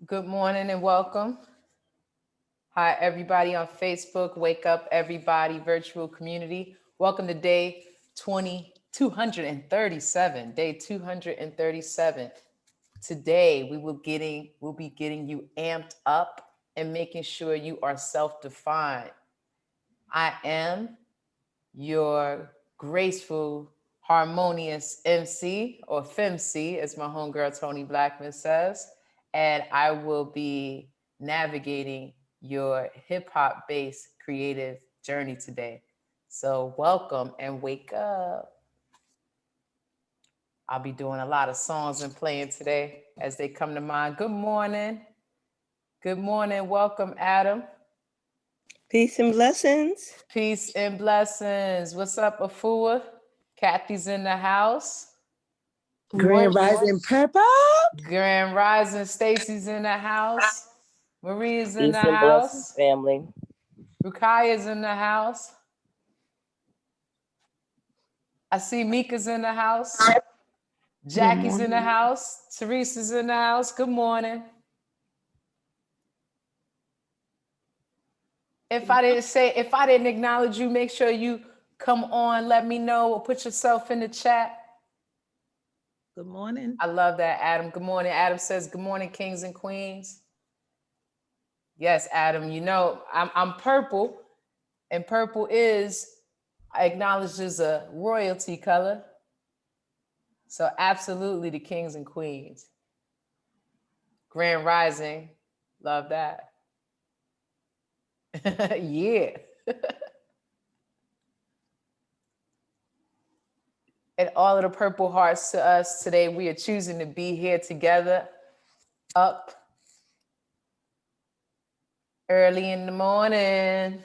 Good morning and welcome. Hi, everybody on Facebook. Wake up, everybody, virtual community. Welcome to day 237. Day 237. Today, we'll be getting you amped up and making sure you are self-defined. I am your graceful, harmonious MC, or FemC, as my homegirl Tony Blackman says, and I will be navigating your hip-hop based creative journey today. So welcome and wake up. I'll be doing a lot of songs and playing today as they come to mind. Good morning. Good morning. Welcome, Adam. Peace and blessings. Peace and blessings. What's up, Afua? Kathy's in the house. Grand Rising Purple. Grand Rising. Stacy's in the house. Maria's in Peace the and blessings, house. family. Rukaya's in the house. I see Mika's in the house. Jackie's in the house. Teresa's in the house. Good morning. If I didn't acknowledge you, make sure you come on, let me know, or put yourself in the chat. Good morning. I love that, Adam. Good morning. Adam says, good morning, kings and queens. Yes, Adam, you know, I'm purple, and purple is acknowledged as a royalty color. So absolutely the kings and queens. Grand Rising, love that. Yeah. And all of the purple hearts to us today, we are choosing to be here together, up early in the morning.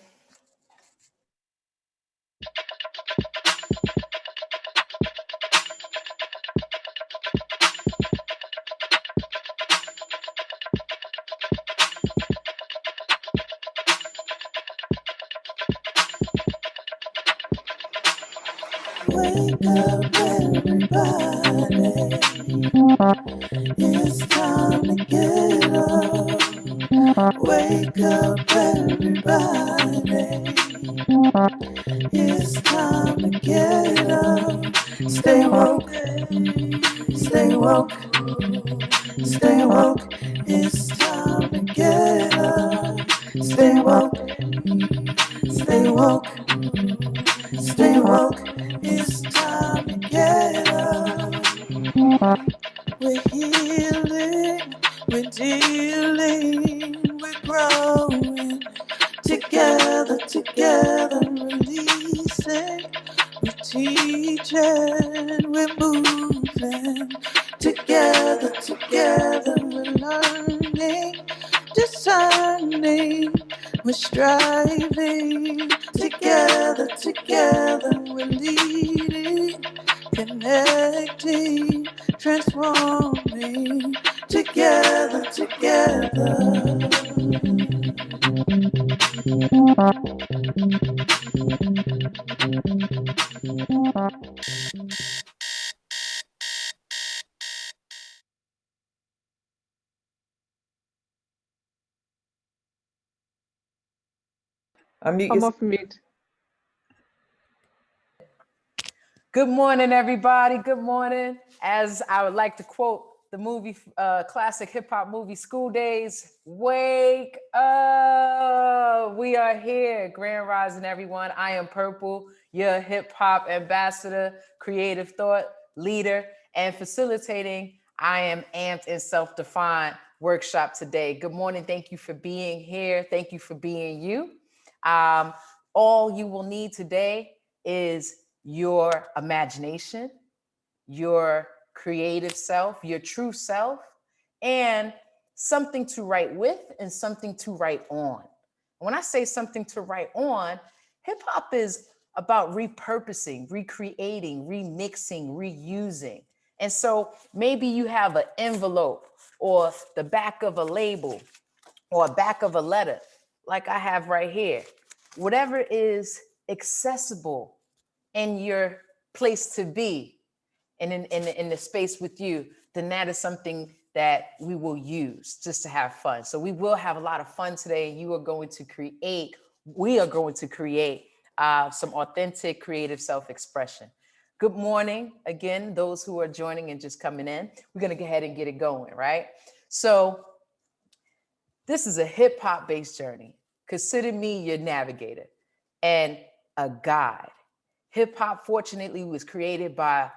Wake up, everybody. It's time to get up. Wake up, everybody. It's time to get up. Stay woke. Stay woke. Stay woke. It's time to get up. Stay woke. Stay woke. Stay woke. It's time to get up. We're healing, we're dealing, we're growing. Together, releasing. We're teaching, we're moving. Together, we're learning, discerning. We're striving. Together, we're leading, connecting, transforming. Together. I'm off mute. Good morning, everybody. Good morning. As I would like to quote the movie, classic hip hop movie, School Days, wake up. We are here. Grand Rising, everyone. I am Purple, your hip hop ambassador, creative thought leader, and facilitating I Am Amped and Self-Defined workshop today. Good morning. Thank you for being here. Thank you for being you. All you will need today is your imagination, your creative self, your true self, and something to write with and something to write on. When I say something to write on, hip hop is about repurposing, recreating, remixing, reusing. And so maybe you have an envelope or the back of a label or a back of a letter, like I have right here. Whatever is accessible in your place to be and in the space with you then that is something that we will use just to have fun. So we will have a lot of fun today. We are going to create some authentic creative self-expression. Good morning again, those who are joining and just coming in. We're gonna go ahead and get it going, right? So this is a hip hop based journey. Consider me your navigator and a guide. Hip hop, fortunately, was created by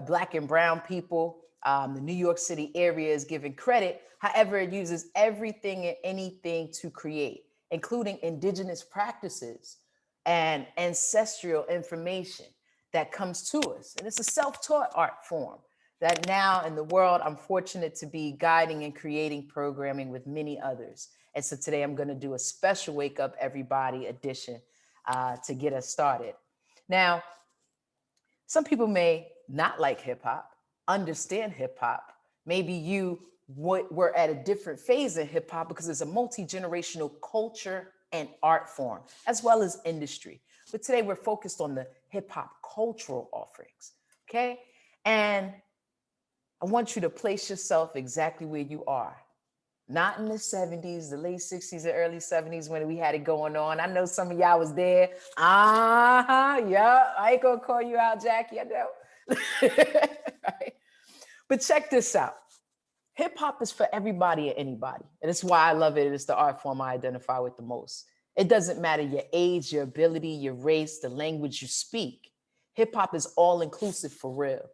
Black and brown people. The New York City area is given credit. However, it uses everything and anything to create, including indigenous practices and ancestral information that comes to us. And it's a self-taught art form that now in the world, I'm fortunate to be guiding and creating programming with many others. And so today I'm gonna do a special Wake Up Everybody edition to get us started. Now, some people may not like hip hop, understand hip hop. Maybe you were at a different phase in hip hop because it's a multi-generational culture and art form, as well as industry. But today we're focused on the hip hop cultural offerings, okay? And I want you to place yourself exactly where you are. Not in the 70s, the late 60s and early 70s when we had it going on. I know some of y'all was there. Yeah, I ain't gonna call you out, Jackie, I know. Right? But check this out. Hip hop is for everybody and anybody. And it's why I love it. It's the art form I identify with the most. It doesn't matter your age, your ability, your race, the language you speak. Hip hop is all inclusive for real.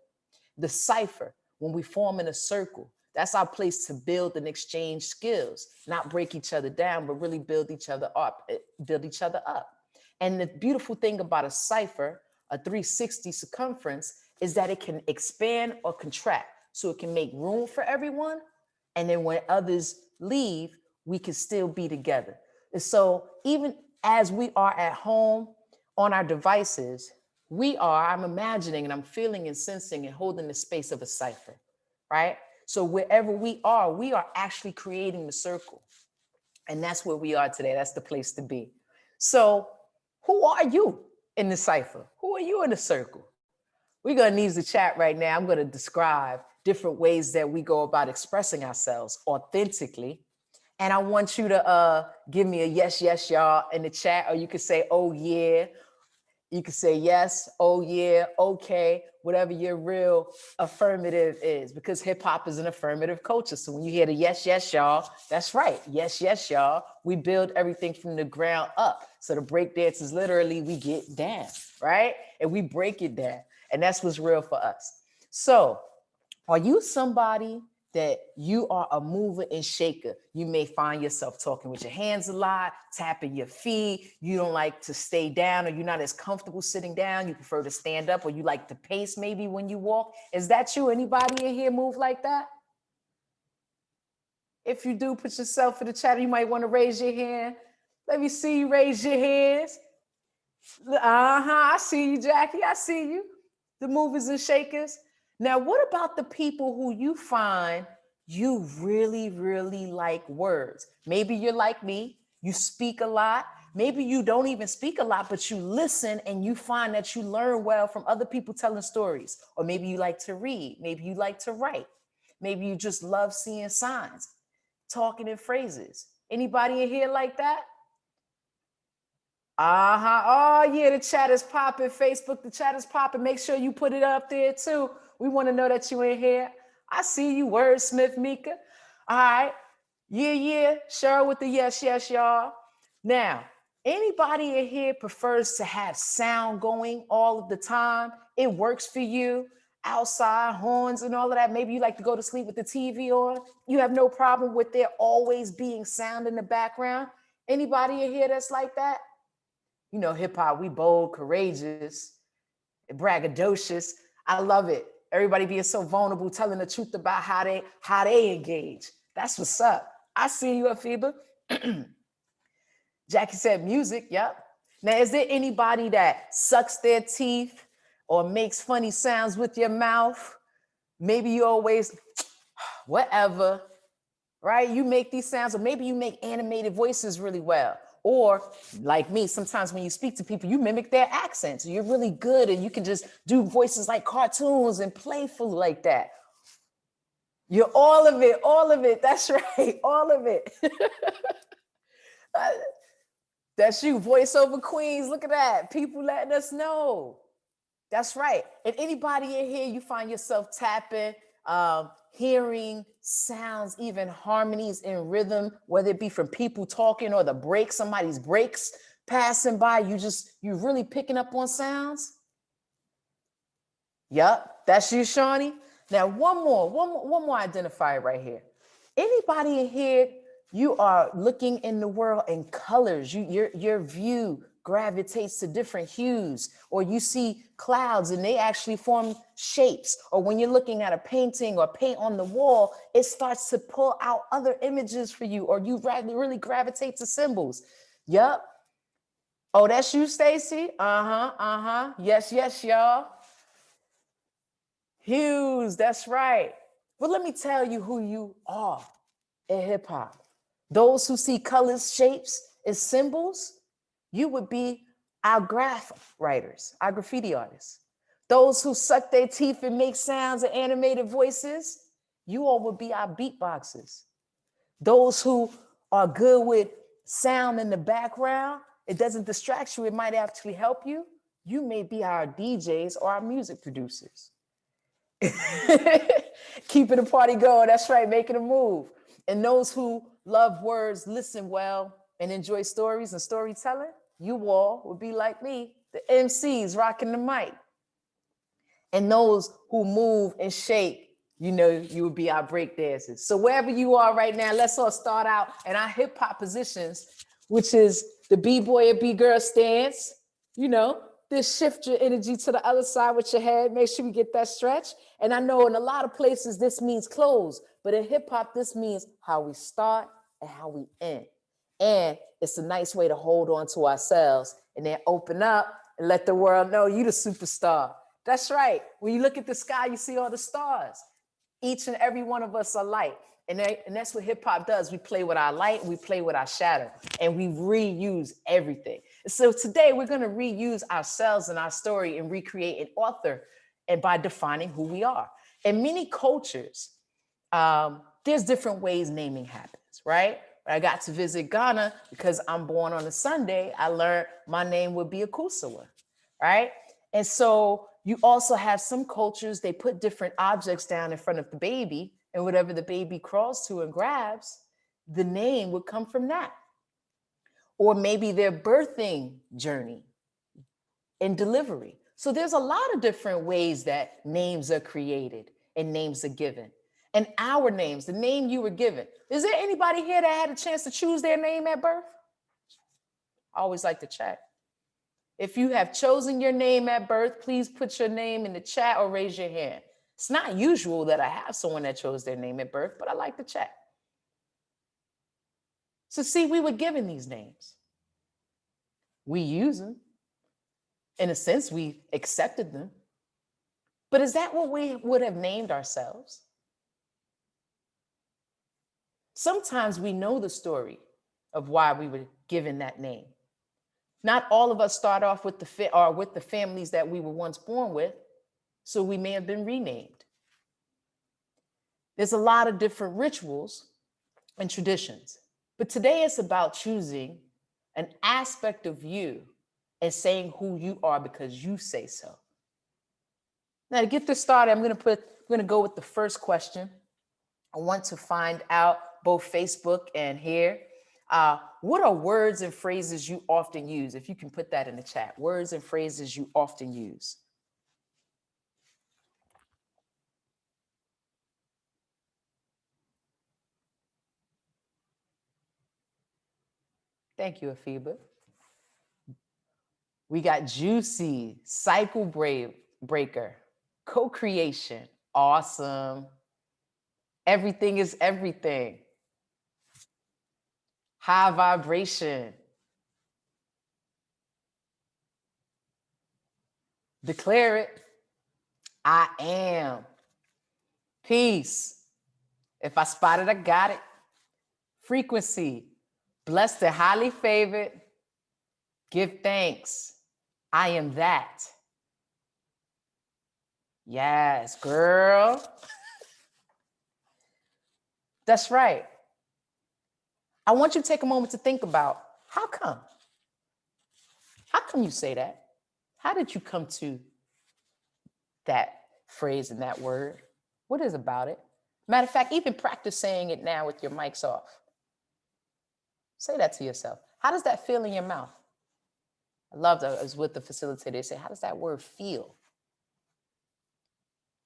The cipher, when we form in a circle, that's our place to build and exchange skills, not break each other down, but really build each other up. And the beautiful thing about a cipher, a 360 circumference, is that it can expand or contract. So it can make room for everyone. And then when others leave, we can still be together. And so even as we are at home on our devices, I'm imagining and I'm feeling and sensing and holding the space of a cipher, right? So wherever we are actually creating the circle. And that's where we are today. That's the place to be. So who are you in the cipher? Who are you in the circle? We're gonna use the chat right now. I'm gonna describe different ways that we go about expressing ourselves authentically. And I want you to give me a yes, yes, y'all in the chat, or you could say, oh yeah. You can say yes, oh yeah, okay, whatever your real affirmative is, because hip hop is an affirmative culture. So when you hear the yes, yes, y'all, that's right. Yes, yes, y'all. We build everything from the ground up. So the break dance is literally we get down, right? And we break it down. And that's what's real for us. So are you somebody that you are a mover and shaker? You may find yourself talking with your hands a lot, tapping your feet. You don't like to stay down, or you're not as comfortable sitting down. You prefer to stand up, or you like to pace maybe when you walk. Is that you? Anybody in here move like that? If you do, put yourself in the chat. You might want to raise your hand. Let me see you raise your hands. I see you, Jackie. I see you. The movers and shakers. Now, what about the people who you find you really, really like words? Maybe you're like me, you speak a lot. Maybe you don't even speak a lot, but you listen and you find that you learn well from other people telling stories. Or maybe you like to read. Maybe you like to write. Maybe you just love seeing signs, talking in phrases. Anybody in here like that? Oh yeah, the chat is popping. Facebook, the chat is popping. Make sure you put it up there too. We want to know that you in here. I see you, Wordsmith Mika. All right. Yeah. Cheryl with the yes, yes, y'all. Now, anybody in here prefers to have sound going all of the time? It works for you. Outside horns and all of that. Maybe you like to go to sleep with the TV on. You have no problem with there always being sound in the background. Anybody in here that's like that? You know, hip hop, we bold, courageous, braggadocious. I love it. Everybody being so vulnerable, telling the truth about how they engage. That's what's up. I see you, Afiba. Jackie said music, yep. Now, is there anybody that sucks their teeth or makes funny sounds with your mouth? Maybe you always, whatever, right? You make these sounds, or maybe you make animated voices really well. Or like me, sometimes when you speak to people, you mimic their accents. You're really good and you can just do voices like cartoons and playful like that. You're all of it, all of it. That's right, all of it. That's you, voiceover queens. Look at that. People letting us know. That's right. And anybody in here, you find yourself tapping, hearing sounds, even harmonies in rhythm, whether it be from people talking or the brakes, somebody's brakes passing by, you really picking up on sounds? Yep, that's you, Shawnee. Now, one more identifier right here. Anybody in here, you are looking in the world in colors. Your view gravitates to different hues, or you see clouds and they actually form shapes. Or when you're looking at a painting or paint on the wall, it starts to pull out other images for you, or you really gravitate to symbols. Yep. Oh, that's you, Stacy? Yes, y'all. Hues, that's right. But let me tell you who you are in hip hop. Those who see colors, shapes, and symbols, you would be our graph writers, our graffiti artists. Those who suck their teeth and make sounds and animated voices, you all would be our beatboxers. Those who are good with sound in the background, it doesn't distract you, it might actually help you. You may be our DJs or our music producers. Keeping the party going, that's right, making a move. And those who love words, listen well, and enjoy stories and storytelling, you all would be like me, the MCs rocking the mic. And those who move and shake, you know, you would be our break dancers. So wherever you are right now, let's all start out in our hip hop positions, which is the B-boy and B-girl stance. You know, this shift your energy to the other side with your head. Make sure we get that stretch. And I know in a lot of places this means close, but in hip hop, this means how we start and how we end. And it's a nice way to hold on to ourselves and then open up and let the world know you the superstar. That's right. When you look at the sky, you see all the stars. Each and every one of us are light. And that's what hip hop does. We play with our light, we play with our shadow, and we reuse everything. So today we're going to reuse ourselves and our story and recreate an author, and by defining who we are. In many cultures, there's different ways naming happens, right? When I got to visit Ghana, because I'm born on a Sunday, I learned my name would be Akusawa, right? And so you also have some cultures, they put different objects down in front of the baby, and whatever the baby crawls to and grabs, the name would come from that. Or maybe their birthing journey and delivery. So there's a lot of different ways that names are created and names are given. And our names, the name you were given. Is there anybody here that had a chance to choose their name at birth? I always like to check. If you have chosen your name at birth, please put your name in the chat or raise your hand. It's not usual that I have someone that chose their name at birth, but I like to check. So see, we were given these names. We use them. In a sense, we accepted them. But is that what we would have named ourselves? Sometimes we know the story of why we were given that name. Not all of us start off with the families that we were once born with, so we may have been renamed. There's a lot of different rituals and traditions, but today it's about choosing an aspect of you and saying who you are because you say so. Now, to get this started, I'm going to go with the first question. I want to find out both Facebook and here. What are words and phrases you often use? If you can put that in the chat, words and phrases you often use. Thank you, Afiba. We got juicy, cycle breaker, co-creation, awesome. Everything is everything. High vibration. Declare it. I am. Peace. If I spot it, I got it. Frequency. Blessed and highly favored. Give thanks. I am that. Yes, girl. That's right. I want you to take a moment to think about how come? How come you say that? How did you come to that phrase and that word? What is about it? Matter of fact, even practice saying it now with your mics off. Say that to yourself. How does that feel in your mouth? I love that. I was with the facilitator. They say, how does that word feel?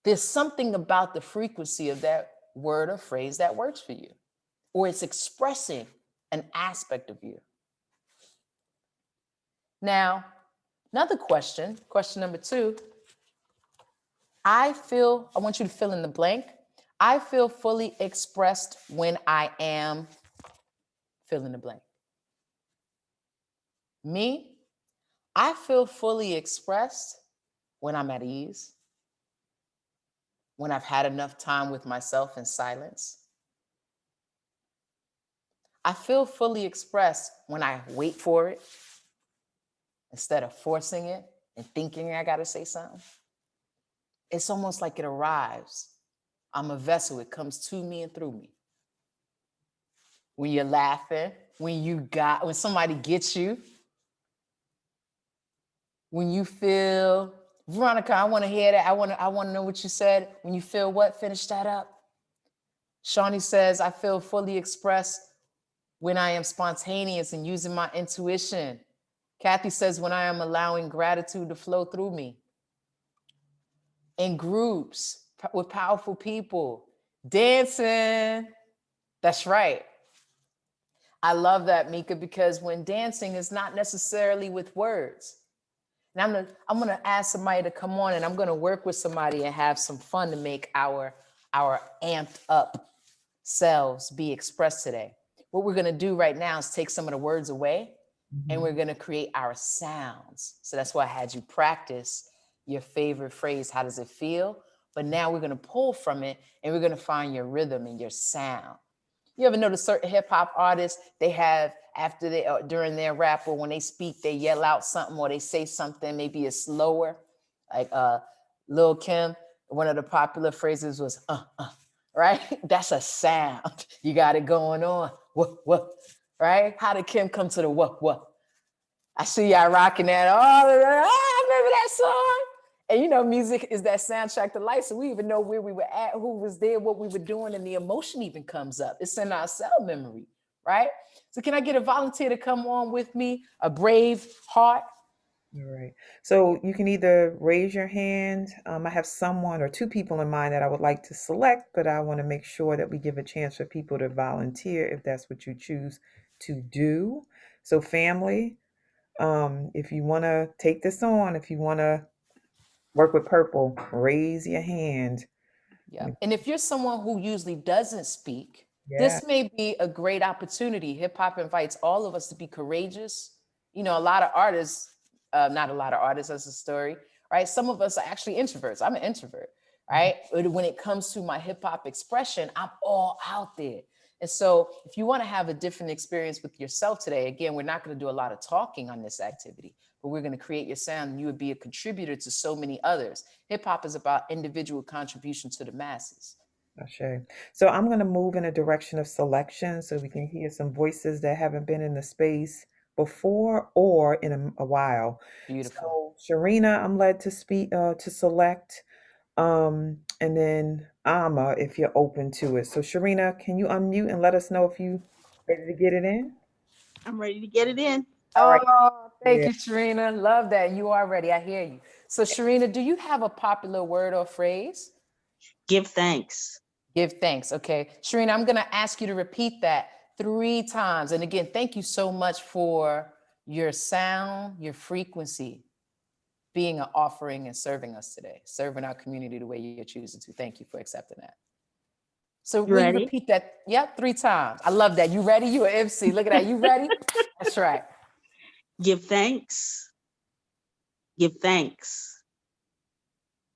There's something about the frequency of that word or phrase that works for you, or it's expressing an aspect of you. Now, another question number 2. I want you to fill in the blank. I feel fully expressed when I am, fill in the blank. Me, I feel fully expressed when I'm at ease, when I've had enough time with myself in silence. I feel fully expressed when I wait for it instead of forcing it and thinking I got to say something. It's almost like it arrives. I'm a vessel. It comes to me and through me. When you're laughing, when somebody gets you, when you feel, Veronica, I want to hear that. I want to know what you said. When you feel what? Finish that up. Shawnee says, I feel fully expressed when I am spontaneous and using my intuition. Kathy says, when I am allowing gratitude to flow through me. In groups, with powerful people, dancing. That's right. I love that, Mika, because when dancing is not necessarily with words. And I'm gonna ask somebody to come on, and I'm gonna work with somebody and have some fun to make our amped up selves be expressed today. What we're gonna do right now is take some of the words away, and we're gonna create our sounds. So that's why I had you practice your favorite phrase, how does it feel? But now we're gonna pull from it, and we're gonna find your rhythm and your sound. You ever notice certain hip hop artists, they have, after they, during their rap or when they speak, they yell out something or they say something, maybe it's slower. Like Lil Kim, one of the popular phrases was, right? That's a sound. You got it going on. What, right? How did Kim come to the what? I see y'all rocking that. I remember that song. And you know, music is that soundtrack to life. So we even know where we were at, who was there, what we were doing, and the emotion even comes up. It's in our cell memory, right? So can I get a volunteer to come on with me? A brave heart. All right. So you can either raise your hand. I have someone or 2 people in mind that I would like to select, but I want to make sure that we give a chance for people to volunteer if that's what you choose to do. So family, if you want to take this on, if you want to work with purple, raise your hand. Yeah. And if you're someone who usually doesn't speak, Yeah. this may be a great opportunity. Hip hop invites all of us to be courageous. You know, a lot of artists, not a lot of artists, that's a story, right? Some of us are actually introverts. I'm an introvert, right? But when it comes to my hip hop expression, I'm all out there. And so if you want to have a different experience with yourself today, again, we're not going to do a lot of talking on this activity, but we're going to create your sound and you would be a contributor to so many others. Hip hop is about individual contribution to the masses. Okay. So I'm going to move in a direction of selection so we can hear some voices that haven't been in the space before or in a while. Beautiful. So Sharina, I'm led to speak to select, and then Ama, if you're open to it. So Sharina, can you unmute and let us know if you ready to get it in? I'm ready to get it in. All right. Oh, thank Yeah. you, Sharina. Love that. You are ready. I hear you. So, Sharina, do you have a popular word or phrase? Give thanks. Give thanks. Okay. Sharina, I'm going to ask you to repeat that 3 times. And again, thank you so much for your sound, your frequency, being an offering and serving us today, serving our community the way you're choosing to. Thank you for accepting that. So You will you ready? repeat that? Yep, 3 times. I love that. You ready? You an MC. Look at that. You ready? That's right. Give thanks. Give thanks.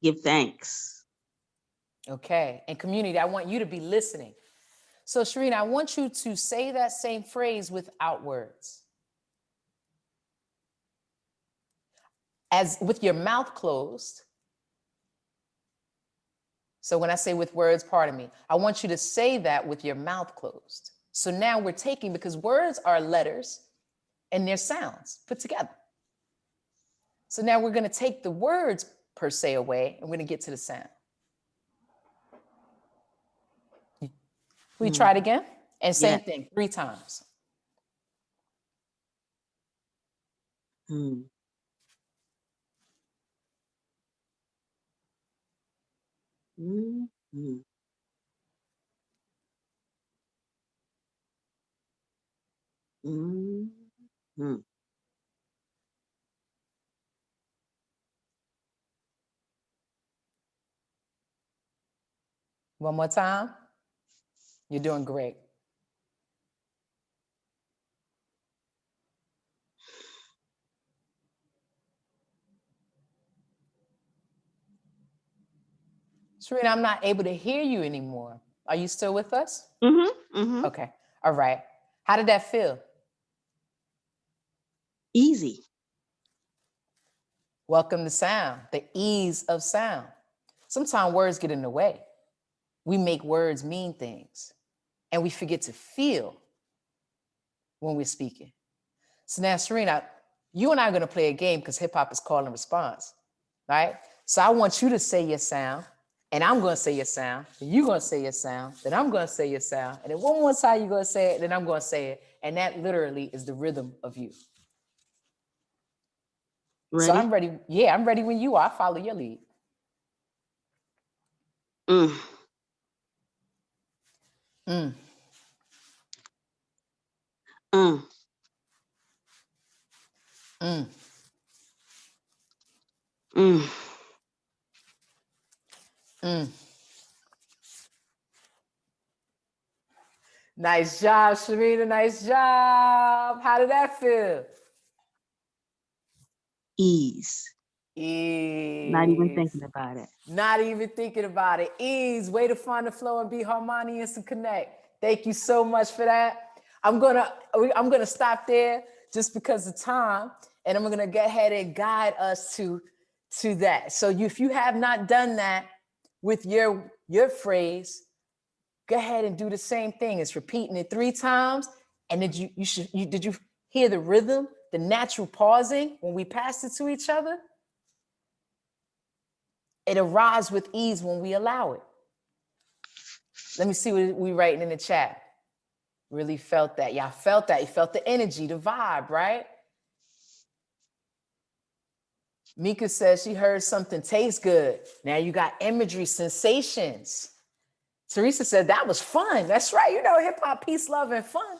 Give thanks. Okay. And community, I want you to be listening. So Sharina, I want you to say that same phrase without words. As with your mouth closed, So when I say with words, pardon me, I want you to say that with your mouth closed. So now we're taking, because words are letters and they're sounds put together. So now we're going to take the words per se away and we're going to get to the sound. We try it again? And same thing, 3 times. Mm. Mm. Mm. Mm. Mm. One more time. You're doing great. Serena, I'm not able to hear you anymore. Are you still with us? Mm-hmm. Mm-hmm. Okay. All right. How did that feel? Easy. Welcome to sound, the ease of sound. Sometimes words get in the way. We make words mean things and we forget to feel when we're speaking. So now, Serena, you and I are going to play a game because hip hop is call and response, right? So I want you to say your sound, and I'm going to say your sound, and you're going to say your sound, then I'm going to say your sound, and then one more time you're going to say it, then I'm going to say it. And that literally is the rhythm of you. Ready? So I'm ready. Yeah, I'm ready when you are. I follow your lead. Mm. Mm. Mm. Mm. Mm. Mm. Nice job, Serena. Nice job. How did that feel? Ease. Ease. Not even thinking about it. Not even thinking about it. Ease. Way to find the flow and be harmonious and connect. Thank you so much for that. I'm gonna stop there just because of time, and I'm gonna go ahead and guide us to that. So if you have not done that with your phrase, go ahead and do the same thing. It's repeating it 3 times. And did you hear the rhythm, the natural pausing when we pass it to each other? It arrives with ease when we allow it. Let me see what we writing in the chat. Really felt that. Y'all felt that. You felt the energy, the vibe, right? Mika says she heard something taste good. Now you got imagery, sensations. Teresa said that was fun. That's right. You know, hip hop, peace, love, and fun.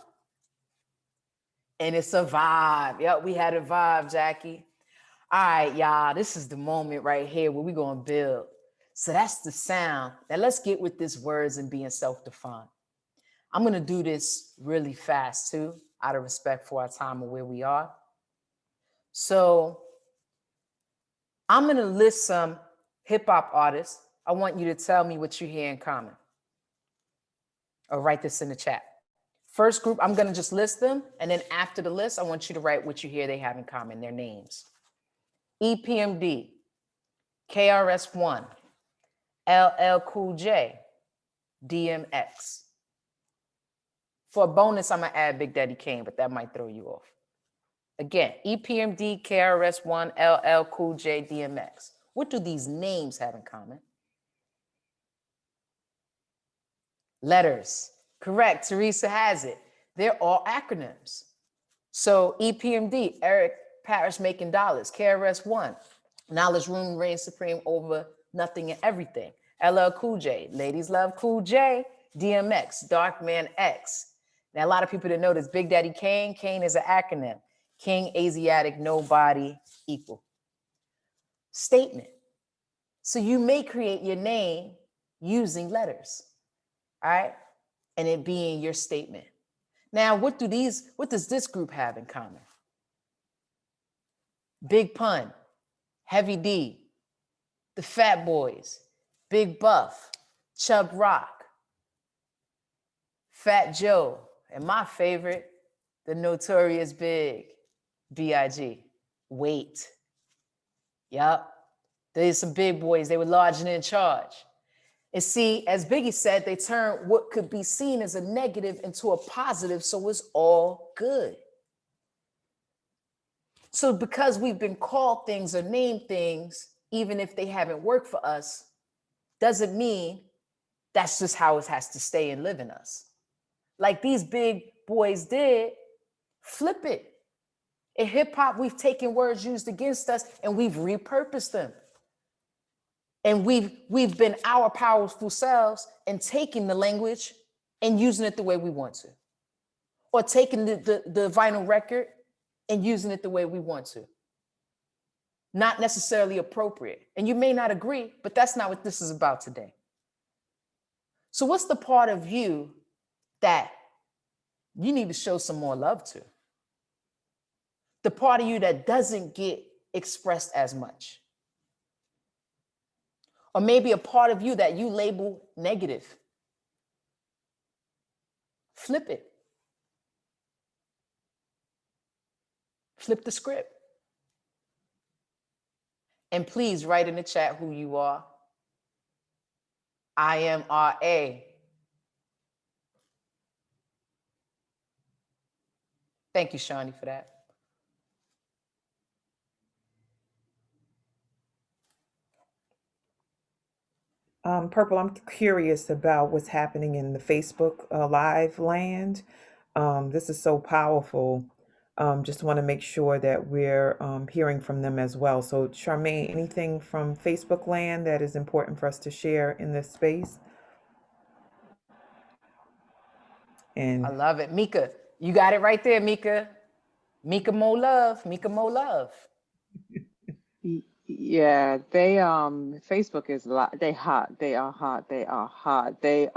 And it's a vibe. Yep, we had a vibe, Jackie. All right, y'all. This is the moment right here where we're going to build. So that's the sound. Now let's get with this words and being self-defined. I'm going to do this really fast too, out of respect for our time and where we are. So I'm going to list some hip hop artists. I want you to tell me what you hear in common. Or write this in the chat. First group, I'm going to just list them. And then after the list, I want you to write what you hear they have in common, their names. EPMD, KRS-One, LL Cool J, DMX. For a bonus, I'm going to add Big Daddy Kane, but that might throw you off. Again, EPMD, KRS-One, LL Cool J, DMX. What do these names have in common? Letters. Correct. Teresa has it. They're all acronyms. So EPMD, Eric Parrish making dollars. KRS-One, knowledge room reigns supreme over nothing and everything. LL Cool J, ladies love Cool J. DMX, Dark Man X. Now, a lot of people didn't know this. Big Daddy Kane, Kane is an acronym. King, Asiatic, nobody, equal. Statement. So you may create your name using letters, all right? And it being your statement. Now, what does this group have in common? Big Pun, Heavy D, the Fat Boys, Big Buff, Chub Rock, Fat Joe, and my favorite, the Notorious Big, B.I.G. Wait. Yup. There's some big boys. They were large and in charge. And see, as Biggie said, they turn what could be seen as a negative into a positive, so it's all good. So because we've been called things or named things, even if they haven't worked for us, doesn't mean that's just how it has to stay and live in us. Like these big boys did, flip it. In hip hop, we've taken words used against us and we've repurposed them. And we've been our powerful selves and taking the language and using it the way we want to. Or taking the vinyl record and using it the way we want to. Not necessarily appropriate. And you may not agree, but that's not what this is about today. So what's the part of you that you need to show some more love to? The part of you that doesn't get expressed as much? Or maybe a part of you that you label negative. Flip it. Flip the script. And please write in the chat who you are. I am R.A. Thank you, Shawnee, for that. Purple, I'm curious about what's happening in the Facebook live land. This is so powerful. Just want to make sure that we're hearing from them as well. So, Charmaine, anything from Facebook land that is important for us to share in this space? I love it. Mika, you got it right there, Mika. Mika Mo Love. Mika Mo Love. Yeah, they Facebook is a lot. They hot. They are hot. They are hot. They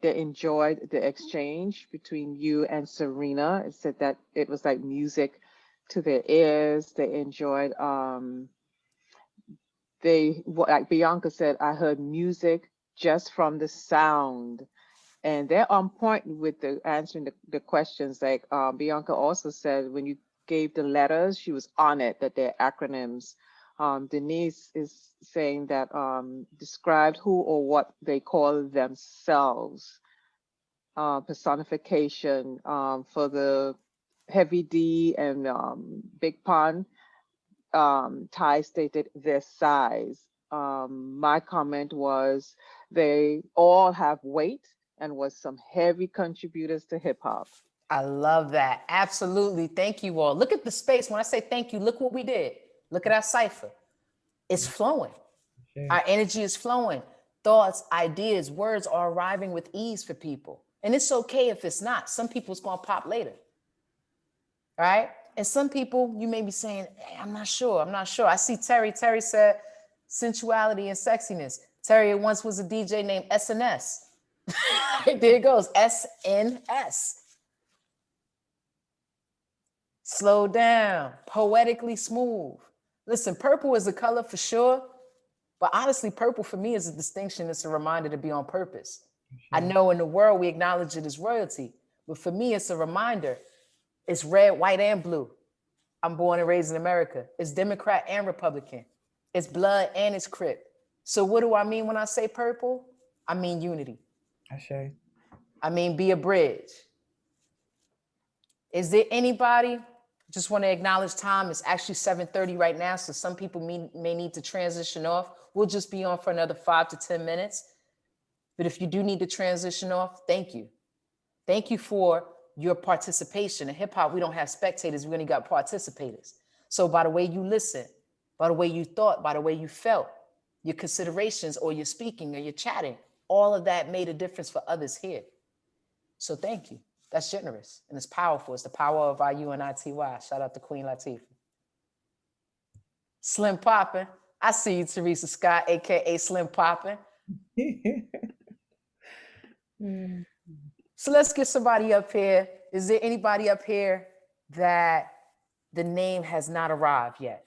enjoyed the exchange between you and Serena. It said that it was like music to their ears. They enjoyed like Bianca said, I heard music just from the sound. And they're on point with the answering the questions. Like Bianca also said, when you gave the letters, she was on it, that they're acronyms. Denise is saying that described who or what they call themselves. Personification for the Heavy D and Big Pun. Ty stated their size. My comment was they all have weight and was some heavy contributors to hip hop. I love that. Absolutely. Thank you all. Look at the space. When I say thank you, look what we did. Look at our cipher. It's flowing. Okay. Our energy is flowing. Thoughts, ideas, words are arriving with ease for people. And it's okay if it's not. Some people's going to pop later. Right? And some people, you may be saying, hey, I'm not sure. I see Terry. Terry said sensuality and sexiness. Terry once was a DJ named SNS. There it goes, SNS. Slow down, poetically smooth. Listen, purple is a color for sure, but honestly, purple for me is a distinction. It's a reminder to be on purpose. Sure. I know in the world we acknowledge it as royalty, but for me, it's a reminder. It's red, white, and blue. I'm born and raised in America. It's Democrat and Republican. It's blood and it's Crip. So what do I mean when I say purple? I mean unity. I mean be a bridge. Is there anybody? Just want to acknowledge time. It's actually 7:30 right now, so some people may need to transition off. We'll just be on for another 5 to 10 minutes. But if you do need to transition off, thank you. Thank you for your participation. In hip hop, we don't have spectators, we only got participators. So by the way you listen, by the way you thought, by the way you felt, your considerations or your speaking or your chatting, all of that made a difference for others here. So thank you. That's generous and it's powerful. It's the power of our UNITY. Shout out to Queen Latifah. Slim Poppin'. I see you, Teresa Scott, AKA Slim Poppin'. So let's get somebody up here. Is there anybody up here that the name has not arrived yet?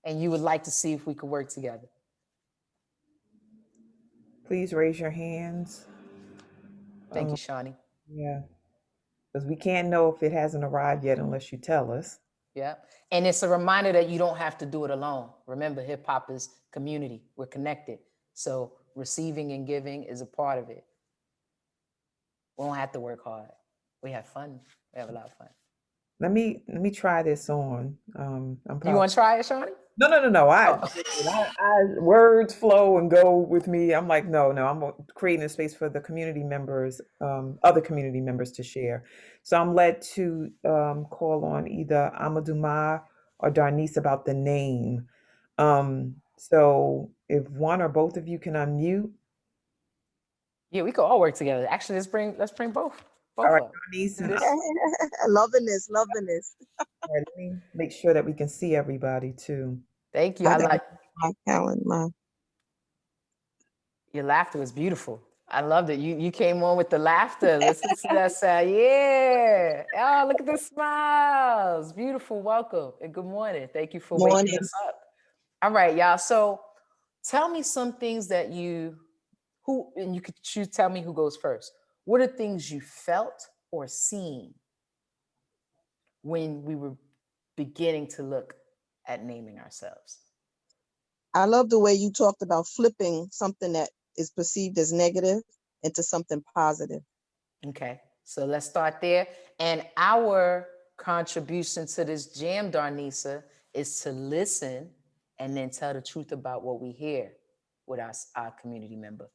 And you would like to see if we could work together? Please raise your hands. Thank you, Shawnee. Yeah, because we can't know if it hasn't arrived yet unless you tell us. Yeah. And it's a reminder that you don't have to do it alone. Remember, hip hop is community. We're connected. So receiving and giving is a part of it. We don't have to work hard. We have fun. We have a lot of fun. Let me try this on. I'm You probably want to try it, Shawnee? no. Oh. Words flow and go with me. I'm like, no. I'm creating a space for the community members, other community members to share. So I'm led to call on either Amaduma or Darnice about the name. So if one or both of you can unmute. Yeah, we could all work together. Actually, let's bring both All right, up. Darnice Do and this. Loving this, loving this. all right, let me make sure that we can see everybody too. Thank you. I I got like my calendar. your laughter was beautiful. I loved it. You came on with the laughter. Listen to that sound. Yeah. Oh, look at the smiles. Beautiful. Welcome and good morning. Thank you for waking Morning. us up. All right, y'all. So tell me some things that and you could choose, tell me who goes first. What are things you felt or seen when we were beginning to look at naming ourselves? I love the way you talked about flipping something that is perceived as negative into something positive. Okay, so let's start there. And our contribution to this jam, Darnisa, is to listen and then tell the truth about what we hear with our community member.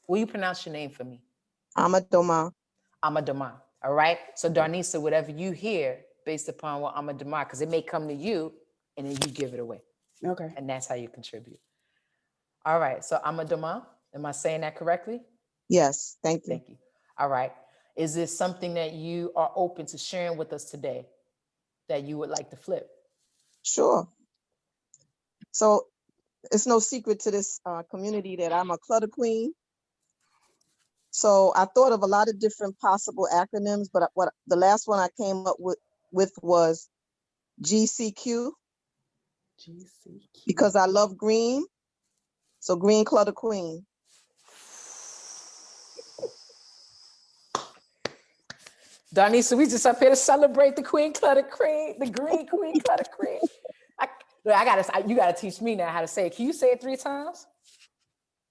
Will you pronounce your name for me? Amadoma. Amadama. All right. So Darnisa, whatever you hear based upon what Amadama, because it may come to you and then you give it away. Okay. And that's how you contribute. All right. So Amadama, am I saying that correctly? Yes, thank you. Thank you. All right. Is this something that you are open to sharing with us today that you would like to flip? Sure. So it's no secret to this community that I'm a clutter queen. So I thought of a lot of different possible acronyms, but what the last one I came up with was GCQ. GCQ. Because I love green. So green clutter queen. Darnisa, we just up here to celebrate the Queen Clutter Queen, the Green Queen Clutter Queen. You gotta teach me now how to say it. Can you say it 3 times?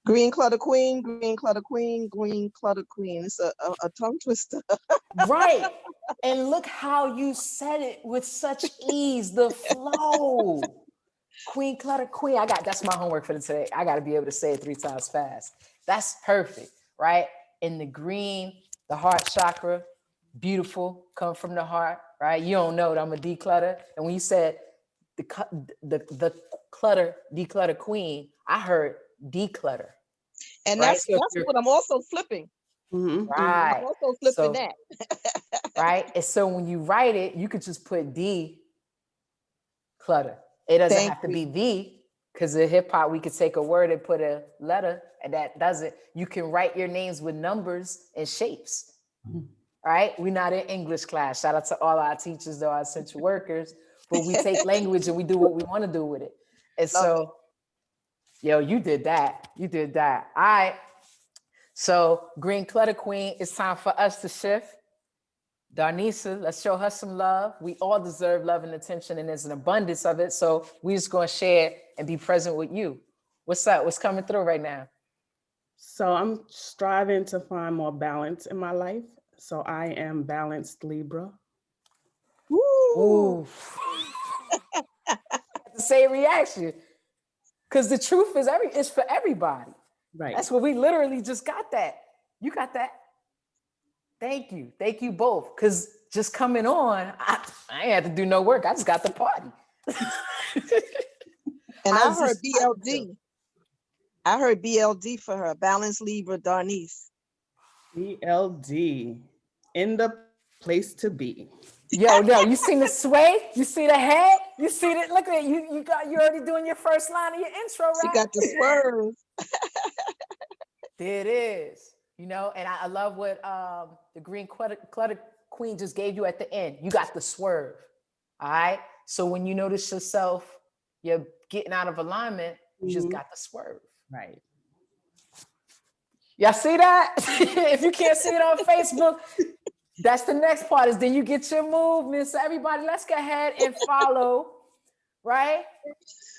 Green clutter queen, green clutter queen, green clutter queen. It's a tongue twister. Right. And look how you said it with such ease, the flow. Queen Clutter Queen. That's my homework for today. I got to be able to say it 3 times fast. That's perfect, right? In the green, the heart chakra, beautiful, come from the heart, right? You don't know that I'm a declutter. And when you said the clutter, declutter queen, I heard declutter. And right? that's what I'm also flipping. Mm-hmm. Right. I'm also flipping that. Right. And so when you write it, you could just put D clutter. It doesn't have to be the, because in hip hop, we could take a word and put a letter, and that doesn't. You can write your names with numbers and shapes. Mm-hmm. Right. We're not in English class. Shout out to all our teachers, though, our essential workers, but we take language and we do what we want to do with it. And so, yo, you did that. You did that. All right. So Green Clutter Queen, it's time for us to shift. Darnisa, let's show her some love. We all deserve love and attention, and there's an abundance of it. So we're just going to share and be present with you. What's up? What's coming through right now? So I'm striving to find more balance in my life. So I am balanced Libra. Ooh. The same reaction. Because the truth is it's for everybody. Right. That's what we literally just got that. You got that. Thank you. Thank you both. Because just coming on, I ain't had to do no work. I just got the party. And I heard BLD. I heard BLD for her, Balanced Libra Darnise. BLD, in the place to be. Yo, you seen the sway? You see the head? You see it? Look at it. You already doing your first line of your intro, right? She got the swerve. There it is. You know, and I love what the Green Clutter Queen just gave you at the end. You got the swerve. All right. So when you notice yourself, you're getting out of alignment, you just got the swerve. Right. Y'all see that? If you can't see it on Facebook, That's the next part is then you get your movement. So everybody, let's go ahead and follow, right?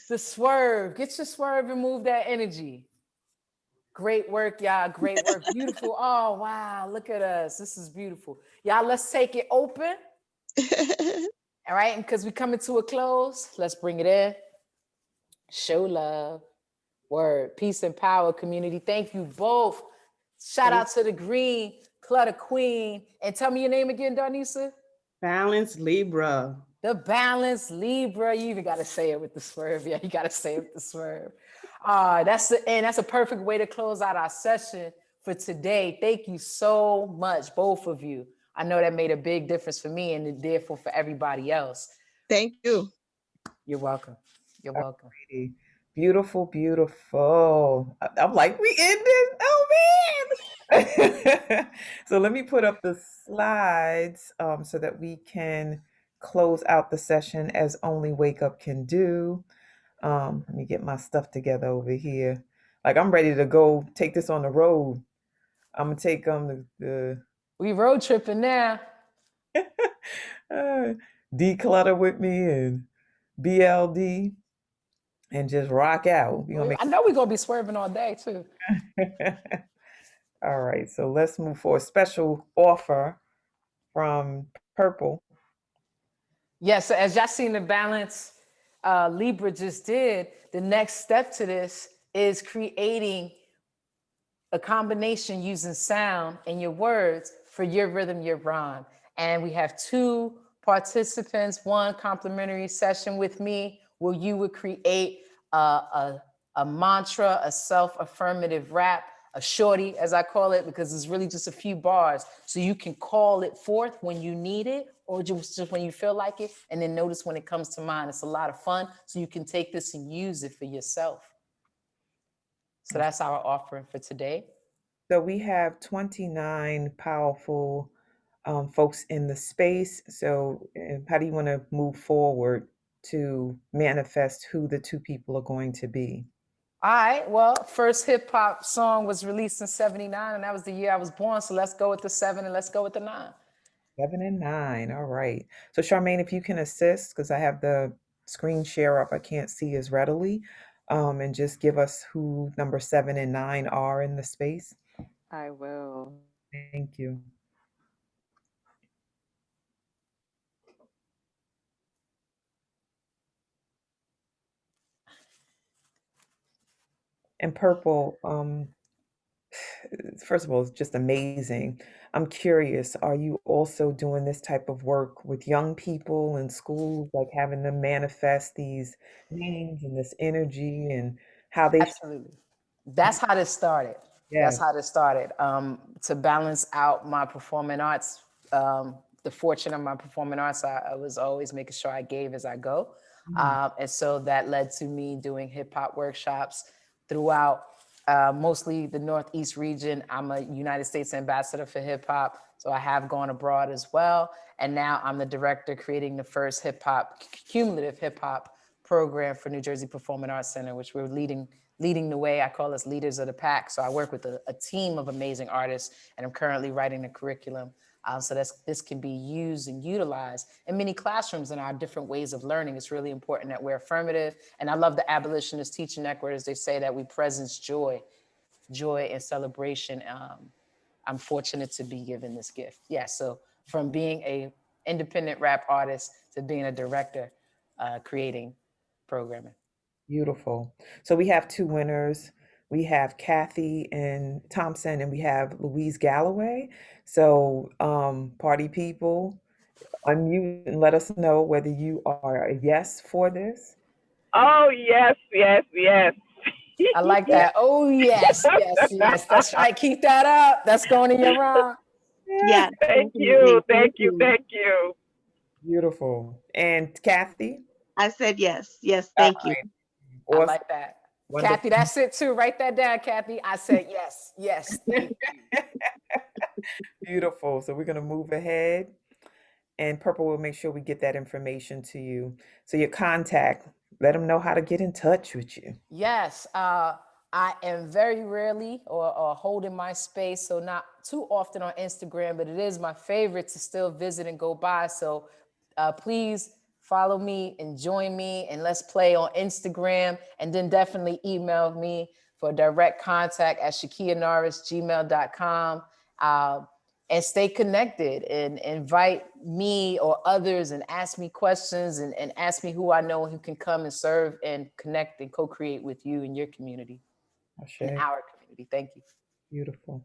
The swerve. Get your swerve and move that energy. Great work, y'all. Great work. Beautiful. Oh, wow. Look at us. This is beautiful. Y'all, let's take it open. All right. And because we're coming to a close, let's bring it in. Show love. Word. Peace and power, community. Thank you both. Shout out to the Green Clutter Queen. And tell me your name again, Darnisa. Balance Libra. The Balance Libra. You even got to say it with the swerve. Yeah, you got to say it with the swerve. That's a perfect way to close out our session for today. Thank you so much, both of you. I know that made a big difference for me and therefore for everybody else. Thank you. You're welcome. You're welcome. Alrighty. Beautiful, beautiful. I'm like, we ended? Oh man. So let me put up the slides so that we can close out the session as only Wake Up can do. Let me get my stuff together over here. Like I'm ready to go take this on the road. I'm gonna take the We road tripping now. declutter with me and BLD and just rock out. I know we're gonna be swerving all day too. All right, so let's move forward. Special offer from Purple. Yes, so as y'all seen the Balance Libra just did, the next step to this is creating a combination using sound and your words for your rhythm, your rhyme. And we have 2 participants, 1 complimentary session with me where you would create a mantra, a self-affirmative rap, a shorty, as I call it, because it's really just a few bars. So you can call it forth when you need it or just when you feel like it. And then notice when it comes to mind. It's a lot of fun. So you can take this and use it for yourself. So that's our offering for today. So we have 29 powerful folks in the space. So how do you want to move forward to manifest who the 2 people are going to be? All right, well, first hip hop song was released in 79, and that was the year I was born. So let's go with the 7 and let's go with the 9. 7 and 9. All right. So Charmaine, if you can assist, because I have the screen share up, I can't see as readily, and just give us who number 7 and 9 are in the space. I will. Thank you. And Purple, first of all, it's just amazing. I'm curious, are you also doing this type of work with young people in schools, like having them manifest these names and this energy and how they Absolutely. That's how this started. That's Yes. how this started. To balance out my performing arts, the fortune of my performing arts, I was always making sure I gave as I go. And so that led to me doing hip hop workshops throughout mostly the Northeast region. I'm a United States ambassador for hip hop, so I have gone abroad as well. And now I'm the director creating the first cumulative hip hop program for New Jersey Performing Arts Center, which we're leading the way. I call us leaders of the pack. So I work with a team of amazing artists, and I'm currently writing the curriculum. So this can be used and utilized in many classrooms in our different ways of learning. It's really important that we're affirmative. And I love the abolitionist teaching network as they say that we presence joy and celebration. I'm fortunate to be given this gift. Yeah, so from being a independent rap artist to being a director, creating programming. Beautiful. So we have 2 winners. We have Kathy and Thompson, and we have Louise Galloway. So, party people, unmute and let us know whether you are a yes for this. Oh, yes, yes, yes. I like that. Oh, yes, yes, yes. That's right. Keep that up. That's going in your rhyme. Yeah. Thank definitely. you, thank you, thank you. Beautiful. And Kathy? I said yes. Yes, All thank you. right. I Awesome. like that. Wonderful. Kathy, that's it too. Write that down, Kathy. I said yes, yes. Thank you. Beautiful. So we're going to move ahead, and Purple will make sure we get that information to you. So your contact, let them know how to get in touch with you. Yes. I am very rarely or holding my space, so not too often on Instagram, but it is my favorite to still visit and go by. So please follow me and join me, and let's play on Instagram, and then definitely email me for direct contact at sheikia.norris@gmail.com. And stay connected and invite me or others and ask me questions and ask me who I know who can come and serve and connect and co-create with you and your community. In our community. Thank you. Beautiful.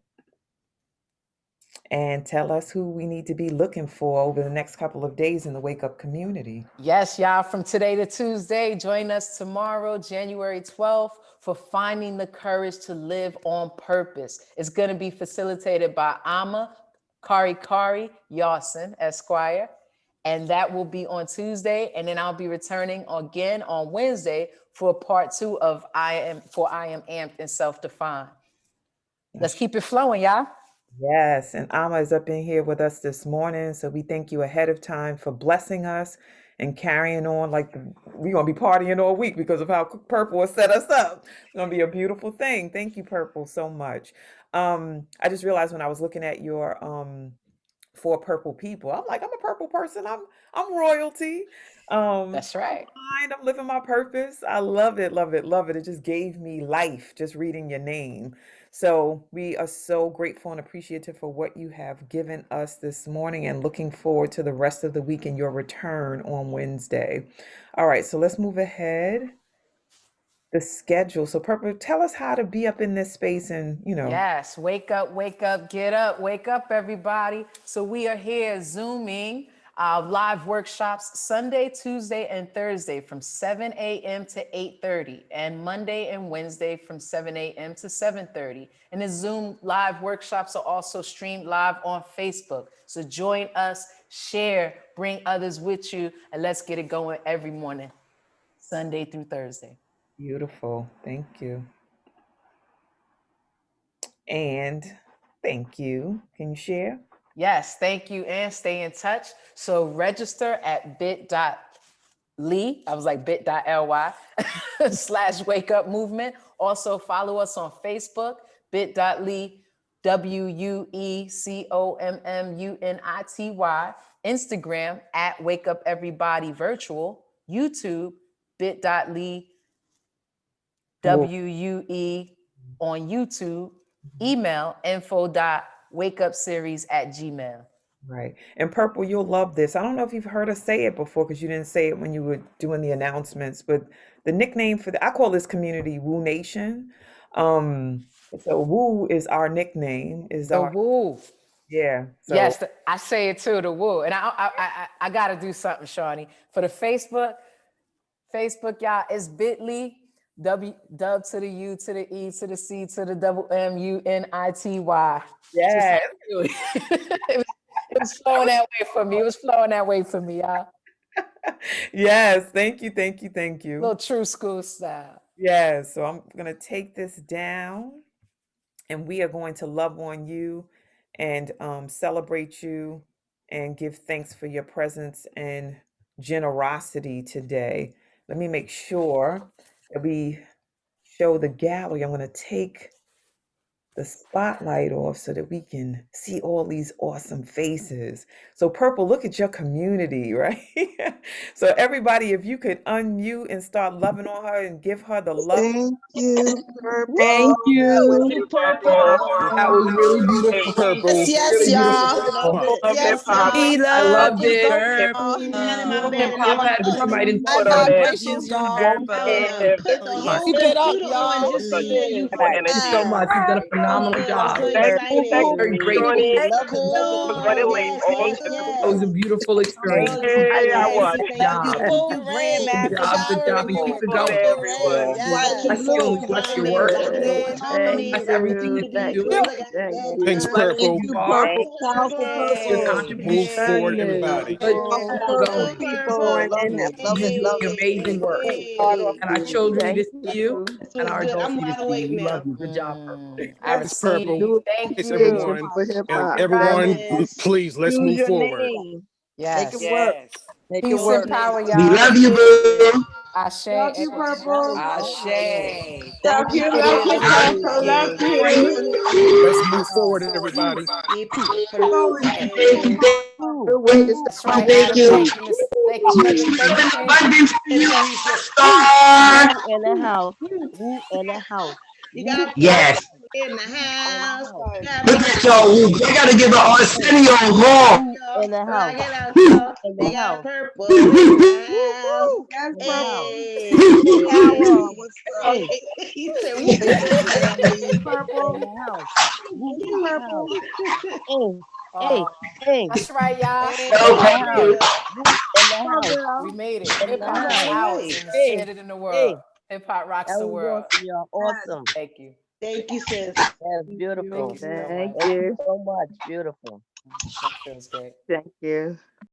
And tell us who we need to be looking for over the next couple of days in the Wake Up community. Yes, y'all, from today to Tuesday, join us tomorrow, January 12th, for Finding the Courage to Live on Purpose. It's going to be facilitated by Ama Kari Yawson, Esquire. And that will be on Tuesday. And then I'll be returning again on Wednesday for part 2 of I Am Amped and Self-Defined. Let's keep it flowing, y'all. Yes, and Amma is up in here with us this morning. So we thank you ahead of time for blessing us and carrying on like we're going to be partying all week because of how Purple has set us up. It's going to be a beautiful thing. Thank you, Purple, so much. I just realized when I was looking at your for Purple people, I'm like, I'm a Purple person. I'm royalty. That's right. I'm living my purpose. I love it, love it, love it. It just gave me life just reading your name. So we are so grateful and appreciative for what you have given us this morning and looking forward to the rest of the week and your return on Wednesday. All right, so let's move ahead. The schedule. So Purple, tell us how to be up in this space and, Yes, wake up, get up, wake up, everybody. So we are here Zooming live workshops Sunday, Tuesday, and Thursday from 7 a.m. to 8:30, and Monday and Wednesday from 7 a.m. to 7:30. And the Zoom live workshops are also streamed live on Facebook. So join us, share, bring others with you, and let's get it going every morning, Sunday through Thursday. Beautiful. Thank you. And thank you. Can you share? Yes, thank you, and stay in touch. So register at bit.ly, I was like bit.ly /wake up movement. Also follow us on Facebook, bit.ly WUECOMMUNITY, Instagram at Wake Up Everybody Virtual, YouTube, bit.ly WUE on YouTube, email info.wakeupseries@gmail. Right. And Purple, you'll love this. I don't know if you've heard us say it before because you didn't say it when you were doing the announcements, but the nickname I call this community Woo Nation. So Woo is our nickname. Woo. Yeah. So Yes, I say it too, the woo. And I got to do something, Shawnee. For the Facebook, y'all, it's bit.ly, dub to the U to the E to the C to the MUNITY. yes. It was flowing that way for me. It was flowing that way for me, y'all. Yes. Thank you. Little true school style. Yes. So I'm going to take this down and we are going to love on you and celebrate you and give thanks for your presence and generosity today. Let me make sure that we show the gallery. I'm going to take the spotlight off so that we can see all these awesome faces. So Purple, look at your community, right? So everybody, if you could unmute and start loving on her and give her the love. Thank you, Purple. Thank you. Purple. That was really beautiful, Purple. Yes, Really y'all. beautiful. Love hip hop. We I loved it. Hip Hip hop had to come right into High put on it. vibrations, y'all. Hip. Keep it up, y'all. Such beautiful Thank you so energy. much. You've done a phenomenal job. Thank Very you, grateful. Shawnee. Love it, love it, Was love running it. late all It was a beautiful experience. Hey, I was. Good job. Good job. And keep it Love going. everyone. Bless you and bless your work. Thank Bless everything you. that you Thank do. you. Thank Thanks, you. Purple. You Bar, purple, powerful your purple. contribution. Good. Powerful Keep purple going. people. Love it, love You're it, love doing it. amazing work. And our children need Thank to see you, you. and our adults need to see you. We love you. Good job, Purple. I receive. Thank Thanks, you. everyone. For hip And hop. Love everyone, it. please, let's move forward. Make it Yes. work. Make it Peace and work. power, We y'all. love you, boo. Ashe. Love you, That Purple. was Ashe. Thank Thank you you, for love this. you, Thank Purple. Love you. you. Let's move forward, everybody. Going The way to That's right, Adam. Thank you, Miss. Thank you, brother. Thank you, Queen. Yes. Sorry. Look at y'all. I gotta give an Arsenio horn. Yes, Purple. Power. What's up? Purple. Purple. Oh, that's right, y'all. Hip No, hop thank made you. it. Come on, We girl. made it. Hip You hop is made out it. and shared it in the world. Hip hop rocks the world. Yes. Thank you. Thank you, sis. Thank you. Thank you so Thank much. you. That feels good. Thank you.